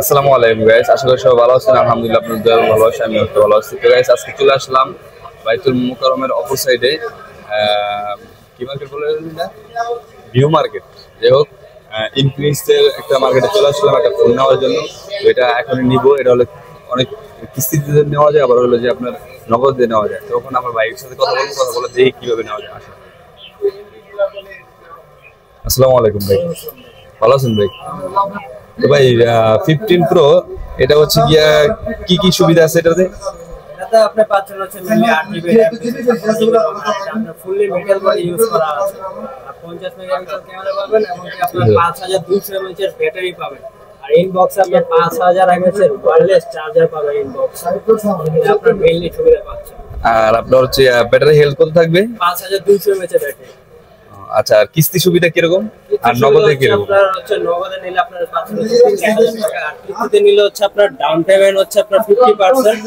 আসসালামু আলাইকুম গাইস, আশা করি সবাই ভালো আছেন। আলহামদুলিল্লাহ, আপনাদের দোয়া ভালো আছে, আমিও ভালো আছি। তো গাইস, আজকে চলে আসলাম বাইতুল মুকাররমের অপর সাইডে। কি মার্কেট বলে না, ভিউ মার্কেট। যাই হোক, ইনফিনিক্সের একটা মার্কেটে চলে আসলাম একটা ফোন নেওয়ার জন্য। তো এটা এখন নিব। এটা হলো অনেক কিস্তিতে নেওয়া যায়, আবার হলো যে আপনার নগদ দিয়ে নেওয়া যায়। তখন আমার ভাইয়ের সাথে কথা বলে দেখি কিভাবে নেওয়া যায়। আসলে আসসালামু আলাইকুম ভাই, ভালো আছেন ভাই? তো ভাই, 15 প্রো এটা হচ্ছে গিয়া কি কি সুবিধা আছে এটাতে? এটাতে আপনি পাচ্ছেন হচ্ছে মেইনলি 8GB RAM, আপনার ফুললি মেটাল বডি ইউজ করা আছে, আর 50 মেগাপিক্সেল ক্যামেরা পাবেন এবং কি আপনার 5200 mAh এর ব্যাটারি পাবেন। আর ইনবক্সে আপনি 5000 mAh এর ওয়্যারলেস চার্জার পাবেন ইনবক্সে। এটা আপনার মেইনলি সুবিধা পাচ্ছেন। আর আপনার হচ্ছে ব্যাটারি হেলথ কত থাকবে? 5200 mAh এর ব্যাটারি। আচ্ছা, আর কিস্তি সুবিধা কিরকম? আর নগদে কিরকম? আপনার হচ্ছে নগদে নিলে আপনার 1000 টাকা, আর কিস্তিতে নিলে হচ্ছে আপনার ডাউন পেমেন্ট হচ্ছে আপনার 50%,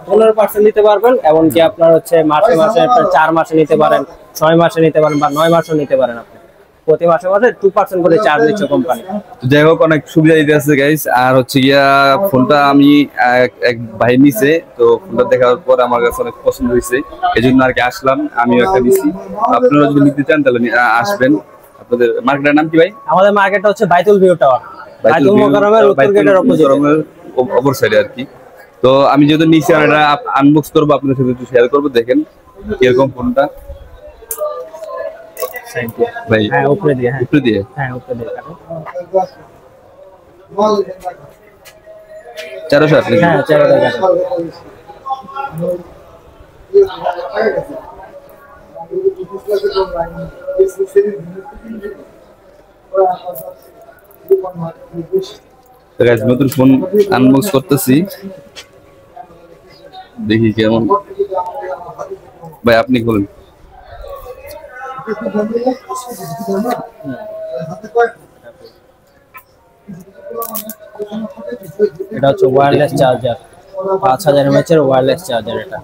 15% দিতে পারবেন। এমনকি আপনার হচ্ছে মাসে মাসে আপনার 4 মাসে নিতে পারেন, 6 মাসে নিতে পারেন বা 9 মাসেও নিতে পারেন। আপনি প্রতি মাসে মাসে 2% করে চার্জ দিচ্ছে কোম্পানি। তো যাই হোক, অনেক সুবিধা দিতে আছে গাইস। আর হচ্ছে গিয়া ফোনটা আমি এক ভাই নিছে, তো ফোনটা দেখার পর আমার কাছে অনেক পছন্দ হয়েছে, এই জন্য আর কি আসলাম। আমিও একটা নিছি। আপনারা যদি নিতে চান তাহলে আসবেন। আপনাদের মার্কেটের নাম কি ভাই? আমাদের মার্কেটটা হচ্ছে বাইতুল ভিউ টাওয়ার, বাইতুল মুকাররমের উত্তর গেটের অপর সাইডে আর কি। তো আমি যেহেতু নিছি, আমি এটা আনবক্স করবো, আপনাদের সাথে একটু শেয়ার করবো। দেখেন কিরকম ফোনটা ভাই। হ্যাঁ, উপরে দিয়ে, উপরে দিয়ে, হ্যাঁ উপরে দিয়ে 460। হ্যাঁ 4000 টাকা। নতুন ফোন আনবক্স করতেছি, দেখি কেমন। ভাই আপনি বলেন। এটা হচ্ছে ওয়্যারলেস চার্জার, 5000 mAh এর ওয়্যারলেস চার্জার। এটা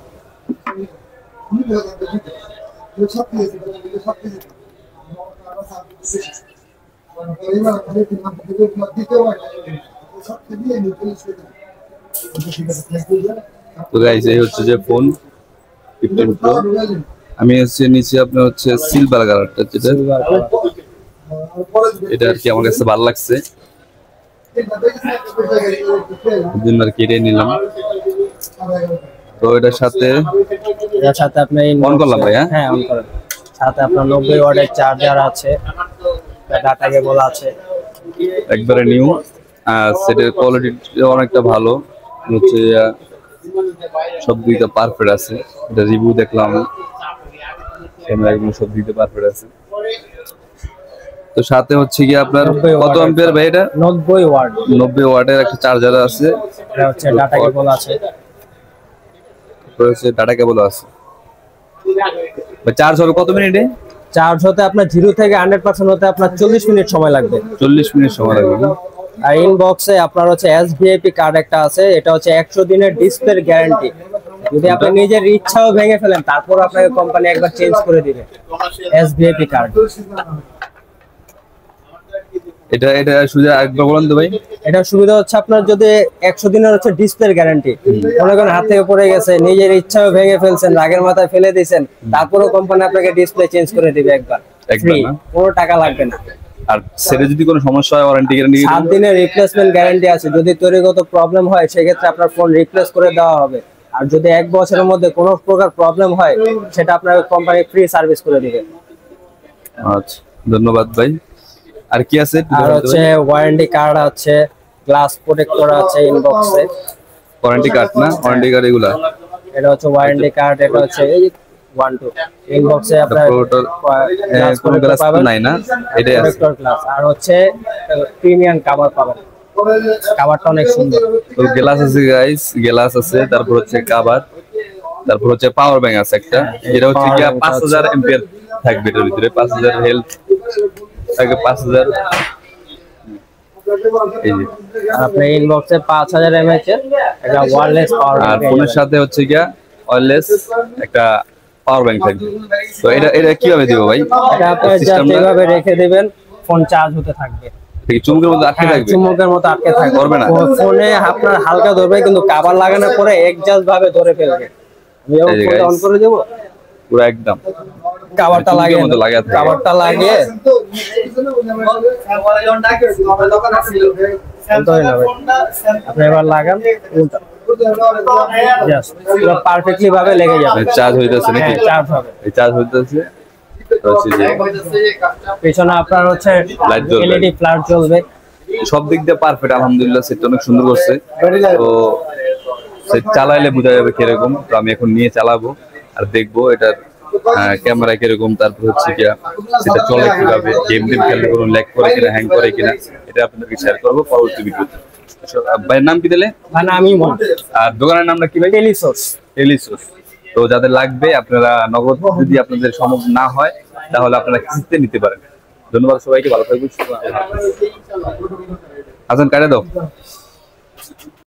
তো গাইস, এই হচ্ছে যে ফোন 15 প্রো। আমি হচ্ছে নিচে আপনার হচ্ছে সিলভার কালারটা, যেটা এটা আর কি আমার কাছে ভালো লাগছে, জন্য আর কি এটাই নিলাম। তো এটার সাথে আপনি অন করলাম ভাই। হ্যাঁ অন করেন। সাথে আপনার 90 ওয়াটের চার্জার আছে, ডাটা কেবল আছে, একবারে নিউ। সেটের কোয়ালিটি অনেকটা ভালো হচ্ছে, সব দিকটা পারফেক্ট আছে। এটা রিভিউ দেখলাম, ক্যামেরা এগুলো সব দিকটা পারফেক্ট আছে। তো সাথে হচ্ছে কি আপনার কত অ্যাম্পিয়ার ভাই? এটা 90 ওয়াট, 90 ওয়াটের একটা চার্জার আছে। এটা হচ্ছে ডাটা কেবল আছে, হচ্ছে ডাটা কেবল আছে। চার্জ হবে কত মিনিটে? চার্জ হতে আপনার 0 থেকে 100% হতে আপনার 40 মিনিট সময় লাগবে। 40 মিনিট সময় লাগবে। আর ইনবক্সে আপনার হচ্ছে এসভিআইপি কার্ড একটা আছে, এটা হচ্ছে 100 দিনের ডিসপ্লের গ্যারান্টি। যদি আপনি নিজের ইচ্ছাও ভেঙে ফেলেন, তারপর আপনাকে কোম্পানি একবার চেঞ্জ করে দিবে এসভিআইপি কার্ড। এটা সুবিধা একবার বলেন তো ভাই। এটা সুবিধা হচ্ছে আপনার যদি 100 দিনের হচ্ছে ডিসপ্লের গ্যারান্টি, মনে করেন হাত থেকে পড়ে গেছে, নিজের ইচ্ছাও ভেঙে ফেলছেন, রাগের মাথায় ফেলে দিয়েছেন, তারপরেও কোম্পানি আপনাকে ডিসপ্লে চেঞ্জ করে দিবে একবার, ফ্রি, কোনো টাকা লাগবে না। আর সেটা যদি কোনো সমস্যা হয়, ওয়ারেন্টি গ্যারান্টি 7 দিনের রিপ্লেসমেন্ট গ্যারান্টি আছে। যদি তৈরিগত প্রবলেম হয়, সেক্ষেত্রে আপনার ফোন রিপ্লেস করে দেওয়া হবে। আর যদি 1 বছরের মধ্যে কোনো প্রকার প্রবলেম হয়, সেটা আপনার কোম্পানি ফ্রি সার্ভিস করে দিবে। আচ্ছা, ধন্যবাদ ভাই। আর কি আছে? আর হচ্ছে ওয়ারেন্টি কার্ড আছে, গ্লাস প্রোটেক্টর আছে ইনবক্সে। ওয়ারেন্টি কার্ড না, ওয়ারেন্টি কার্ড এগুলা। এটা হচ্ছে ওয়ারেন্টি কার্ড, এটা হচ্ছে এই 1 2 ইনবক্সে আপনার গ্লাস প্রোটেক্টর পাবেন নাই না, এটাই আছে প্রোটেক্টর গ্লাস। আর হচ্ছে প্রিমিয়াম কভার পাবেন, কভারটা অনেক সুন্দর। তো গ্লাস আছে গাইস, গ্লাস আছে, তারপর হচ্ছে কভার, তারপর হচ্ছে পাওয়ার ব্যাংক আছে একটা, যেটা হচ্ছে কি 5000 এমপিআর থাকবে এর ভিতরে, 5000 হেলথ থাকে, 5000। এই যে আপনি ইনবক্সে 5000 mAh এর একটা ওয়্যারলেস পাওয়ার আর ব্যাংক, ফোনের সাথে হচ্ছে কি ওয়্যারলেস একটা পাওয়ার ব্যাংক থাকবে। তো এটা কিভাবে দিব ভাই? এটা আপনি জাস্ট এইভাবে রেখে দিবেন, ফোন চার্জ হতে থাকবে। চুমুকের মধ্যে আটকে হ্যাঁ, থাকবে? চুম্বকের মতো আটকে থাকবে, ধরবে না? ফোনে আপনার হালকা ধরবে, কিন্তু কভার লাগানোর পরে একজাস্ট ভাবে ধরে ফেলবে। আমি যখন এই যে ফোনটা guys, অন করে দেবো, পুরো একদম কভারটা চুমুকের লাগিয়ে মতো লাগাতে হবে। কভারটা লাগিয়ে ধরে নেবে। আপনি এবার লাগান, উল্টা জাস্ট পুরো পারফেক্টলি ভাবে লেগে যাবে। চার্জ হইতেছে নাকি? হ্যাঁ, চার্জ হবে। এই চার্জ হইতেছে হচ্ছে যে পেছনে আপনার হচ্ছে লাইট জ্বলবে। এলইডি ফ্ল্যাশ জ্বলবে। সব দিক দিয়ে পারফেক্ট আলহামদুলিল্লাহ। সেটটা অনেক সুন্দর করছে। তো সেট চালাইলে বোঝা যাবে কিরকম। তো আমি এখন নিয়ে চালাবো আর দেখবো এটার ক্যামেরা কিরকম, তারপর হচ্ছে কি সেটা চলে কিভাবে, গেম টেম খেললে কোনো ল্যাগ করে কিনা, হ্যাং করে কিনা, এটা আপনাদেরকে শেয়ার করবো পরবর্তী ভিডিওতে। ভাইয়ের নাম কি দিলে? মানে আমি আর দোকানের নামটা কি ভাই? টেলিসোর্স। টেলিসোর্স। তো যাদের লাগবে আপনারা নগদ, যদি আপনাদের সম্ভব না হয় তাহলে আপনারা কিস্তিতে নিতে পারেন। ধন্যবাদ সবাইকে, ভালো থাকবেন। হাসান কাটে দাও।